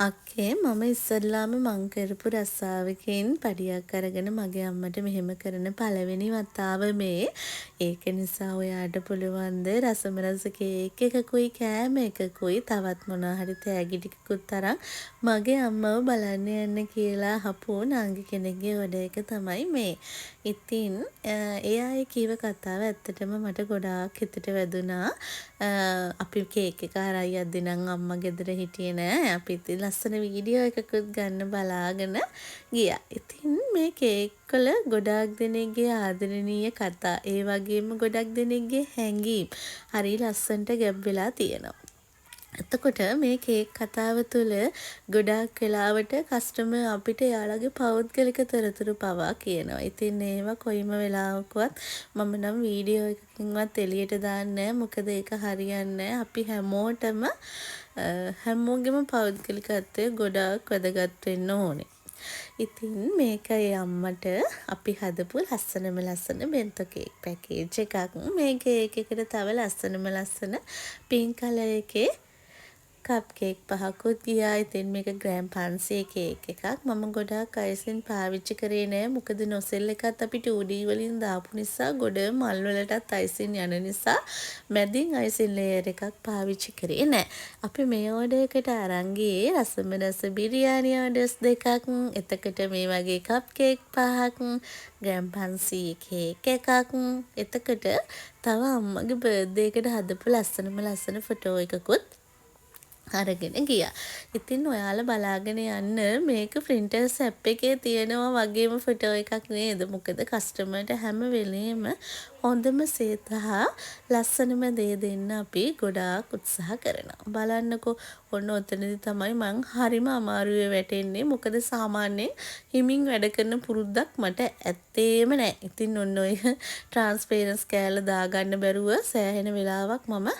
අක්කේ මම ඉස්සල්ලාම මං කරපු රස්සාවකින් පඩියක් අරගෙන මගේ අම්මට මෙහෙම කරන පළවෙනි වතාව මේ. ඒක නිසා ඔයාට පුළුවන්ද රසම රස කේක් එකකුයි කෑම එකකුයි තවත් මොනවා හරි තෑගි ටිකකුත් අරන් මගේ අම්මව බලන්න යන්න කියලා අහපු නාංගි කෙනෙක්ගේ වැඩ එක තමයි මේ. ඉතින් ඒ අය කීව කතාව ඇත්තටම මට ගොඩාක් හිතට වැදුනා. අපි කේක් එක අරන් යද්දි නම් අම්මා ගෙදර හිටියේ නෑ. අපි ඉතින් ලස්සන වීඩියෝ එකකුත් ගන්න බලාගෙන ගියා. ඉතින් මේ කේක් වල ගොඩාක් දෙනෙක්ගේ ආදරණීය කතා, ඒ වගේම ගොඩක් දෙනෙක්ගේ හැඟීම් හරි ලස්සනට ගැබ් වෙලා තියෙනවා. එතකොට මේ කේක් කතාව තුළ ගොඩාක් වෙලාවට කස්ටමර් අපිට යාළගේ පෞද්ගලික තොරතුරු පවා කියනවා. ඉතින් ඒවා කොයිම වෙලාවකවත් මම නම් වීඩියෝ එකකින්වත් එළියට දාන්නේ නැහැ. මොකද ඒක හරියන්නේ නැහැ. අපි හැමෝගෙම පෞද්ගලිකත්වය ගොඩාක් වැදගත් වෙන්න ඕනේ. ඉතින් මේක ඒ අම්මට අපි හදපු ලස්සන බෙන්තෝ කේක් පැකේජ් එකක්. මේ කේක් එකට තව ලස්සන පින්ක් කලර් එකේ කප් කේක් 5කුත් ගියා. ඉතින් මේක ග්‍රෑම් 500 කේක් එකක්. මම ගොඩාක් අයිසින් පාවිච්චි කරේ නෑ. මොකද නොසෙල් එකත් අපි 2D වලින් දාපු නිසා ගොඩ මල් වලටත් අයිසින් යන නිසා මැදින් අයිසින් ලේයර් එකක් පාවිච්චි කරේ නෑ. අපි මේ ඕඩර් එකට අරන් ගියේ රසම රස බිරියානි ඕඩර්ස් දෙකක්. එතකොට මේ වගේ කප් කේක් 5ක්, ග්‍රෑම් 500 කේක් එකක්. එතකොට තව අම්මගේ බර්ත්ඩේ එකට හදපු ලස්සන ෆොටෝ එකකුත් අරගෙන ගියා. ඉතින් ඔයාලා බලාගෙන යන්න මේක ප්‍රින්ටර්ස් ඇප් එකේ තියෙනවා වගේම ෆොටෝ එකක් නේද? මොකද කස්ටමර්ට හැම වෙලේම හොඳම සේත හා ලස්සනම දේ දෙන්න අපි ගොඩාක් උත්සාහ කරනවා. බලන්නකෝ ඔන්න ඔතනදී තමයි මං හරිම අමාරුවේ වැටෙන්නේ. මොකද සාමාන්‍යයෙන් හිමින් වැඩ කරන පුරුද්දක් මට ඇත්තේම නැහැ. ඉතින් ඔන්න ඔය ට්‍රාන්ස්පරන්ස් කෑල්ල දාගන්න බැරුව සෑහෙන වෙලාවක් මම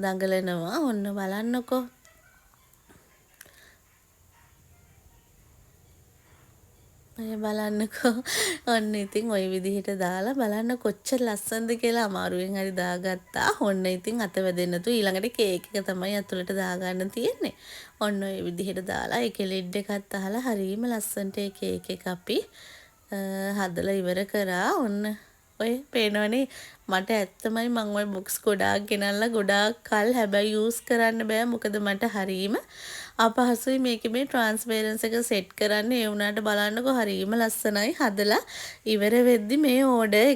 දඟලනවා. ඔන්න බලන්නකෝ. අය බලන්නකෝ. ඔන්න ඉතින් ওই විදිහට දාලා බලන්න කොච්චර ලස්සනද කියලා අමාරුවෙන් හරි දාගත්තා. ඔන්න ඉතින් අත වැදෙන්න තු ඊළඟට කේක් එක තමයි අතුලට දාගන්න තියෙන්නේ. ඔන්න ওই විදිහට දාලා ඒකේ ලෙඩ් එකත් අහලා හරිම ලස්සනට ඒ කේක් එක අපි හදලා ඉවර කරා. ඔන්න ඔය පේනවනේ මට ඇත්තමයි මම ওই බොක්ස් ගොඩාක් ගෙනල්ලා ගොඩාක් කල් හැබැයි යූස් කරන්න බෑ. මොකද මට හරීම අපහසුයි මේකේ මේ ට්‍රාන්ස්පරන්ස් එක සෙට් කරන්න. ඒ වුණාට බලන්නකෝ හරීම ලස්සනයි. හදලා ඉවර වෙද්දි මේ ඕඩර්